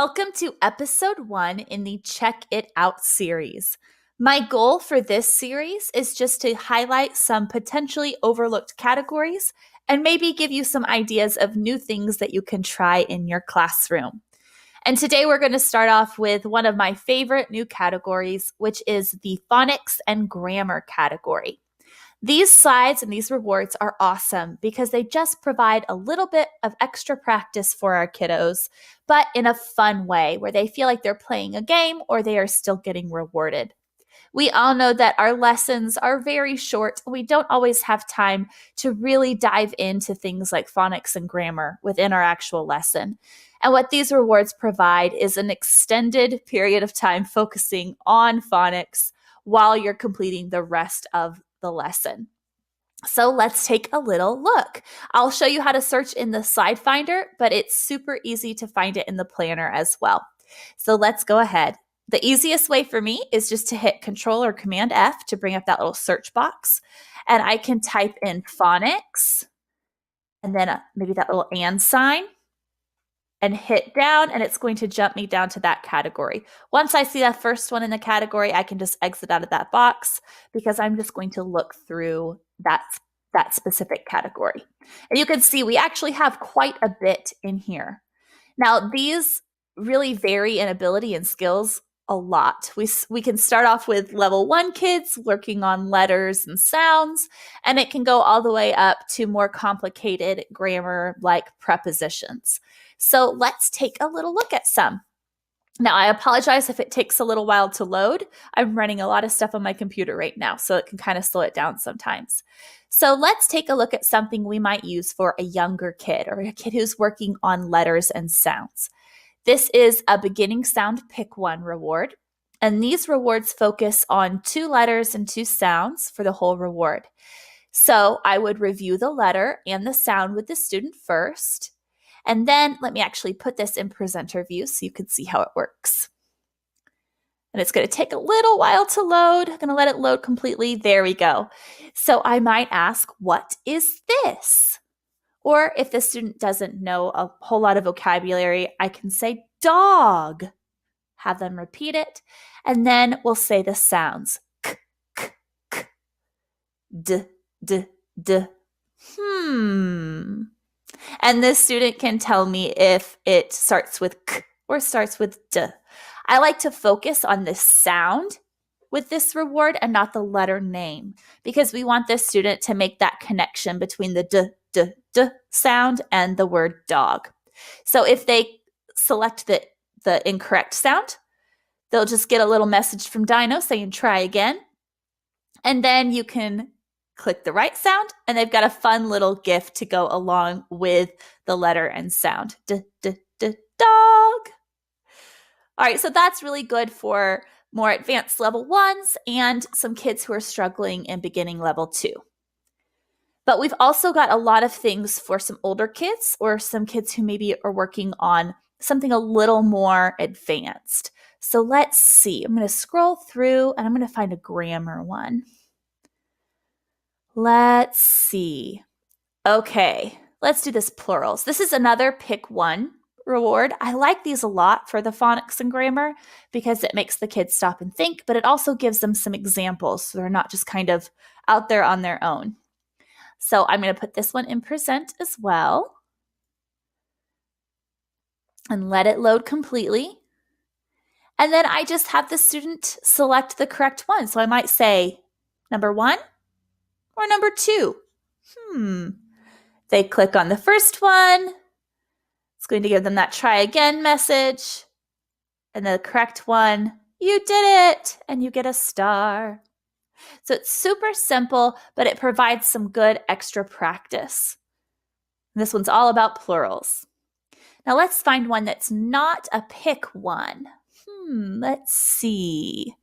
Welcome to episode 1 in the Check It Out series. My goal for this series is just to highlight some potentially overlooked categories and maybe give you some ideas of new things that you can try in your classroom. And today we're going to start off with one of my favorite new categories, which is the phonics and grammar category. These slides and these rewards are awesome because they just provide a little bit of extra practice for our kiddos, but in a fun way where they feel like they're playing a game or they are still getting rewarded. We all know that our lessons are very short. We don't always have time to really dive into things like phonics and grammar within our actual lesson. And what these rewards provide is an extended period of time focusing on phonics while you're completing the rest of the lesson. So let's take a little look. I'll show you how to search in the slide finder, but it's super easy to find it in the planner as well. So let's go ahead. The easiest way for me is just to hit Control or Command F to bring up that little search box. And I can type in phonics and then maybe that little and sign and hit down, and it's going to jump me down to that category. Once I see that first one in the category, I can just exit out of that box because I'm just going to look through that specific category. And you can see we actually have quite a bit in here. Now, these really vary in ability and skills a lot. We can start off with level 1 kids working on letters and sounds, and it can go all the way up to more complicated grammar like prepositions. So let's take a little look at some. Now, I apologize if it takes a little while to load. I'm running a lot of stuff on my computer right now, so it can kind of slow it down sometimes. So let's take a look at something we might use for a younger kid or a kid who's working on letters and sounds. This is a beginning sound pick one reward, and these rewards focus on 2 letters and 2 sounds for the whole reward. So I would review the letter and the sound with the student first. And then let me actually put this in presenter view so you can see how it works. And it's going to take a little while to load. I'm going to let it load completely. There we go. So I might ask, what is this? Or if the student doesn't know a whole lot of vocabulary, I can say dog. Have them repeat it. And then we'll say the sounds. K, k, k. D, d, d. And this student can tell me if it starts with k or starts with d. I like to focus on the sound with this reward and not the letter name because we want this student to make that connection between the d, d, d sound and the word dog. So if they select the incorrect sound, they'll just get a little message from Dino saying try again. And then you can click the right sound, and they've got a fun little GIF to go along with the letter and sound. D, d, d, dog. All right, so that's really good for more advanced level 1s and some kids who are struggling in beginning level 2. But we've also got a lot of things for some older kids or some kids who maybe are working on something a little more advanced. So let's see. I'm going to scroll through, and I'm going to find a grammar one. Let's see. Okay, let's do this plurals. This is another pick one reward. I like these a lot for the phonics and grammar because it makes the kids stop and think, but it also gives them some examples so they're not just kind of out there on their own. So I'm going to put this one in present as well and let it load completely. And then I just have the student select the correct one. So I might say number 1 or number 2. They click on the first one. It's going to give them that try again message. And the correct one, you did it, and you get a star. So it's super simple, but it provides some good extra practice. And this one's all about plurals. Now let's find one that's not a pick one. Let's see.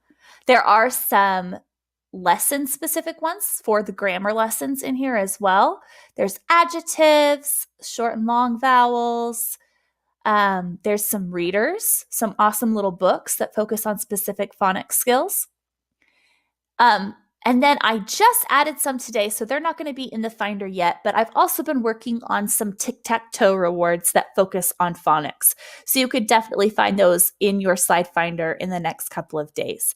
There are some lesson-specific ones for the grammar lessons in here as well. There's adjectives, short and long vowels. There's some readers, some awesome little books that focus on specific phonics skills. And then I just added some today, so they're not going to be in the Finder yet, but I've also been working on some tic-tac-toe rewards that focus on phonics. So you could definitely find those in your slide finder in the next couple of days.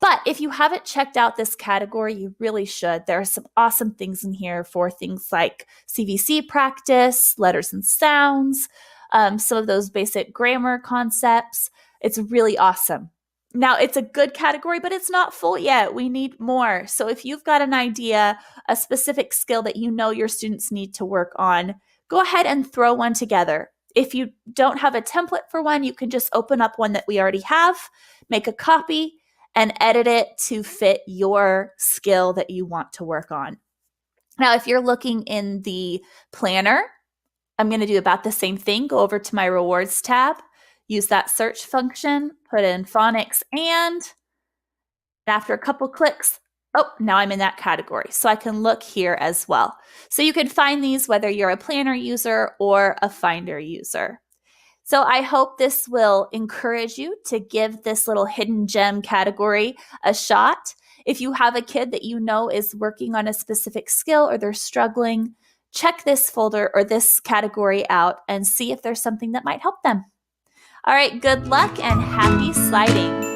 But if you haven't checked out this category, you really should. There are some awesome things in here for things like CVC practice, letters and sounds, some of those basic grammar concepts. It's really awesome. Now, it's a good category, but it's not full yet. We need more. So if you've got an idea, a specific skill that you know your students need to work on, go ahead and throw one together. If you don't have a template for one, you can just open up one that we already have, make a copy, and edit it to fit your skill that you want to work on. Now, if you're looking in the planner, I'm going to do about the same thing. Go over to my rewards tab, use that search function, put in phonics, and after a couple clicks, oh, now I'm in that category. So I can look here as well. So you can find these whether you're a planner user or a Finder user. So I hope this will encourage you to give this little hidden gem category a shot. If you have a kid that you know is working on a specific skill or they're struggling, check this folder or this category out and see if there's something that might help them. All right, good luck and happy sliding.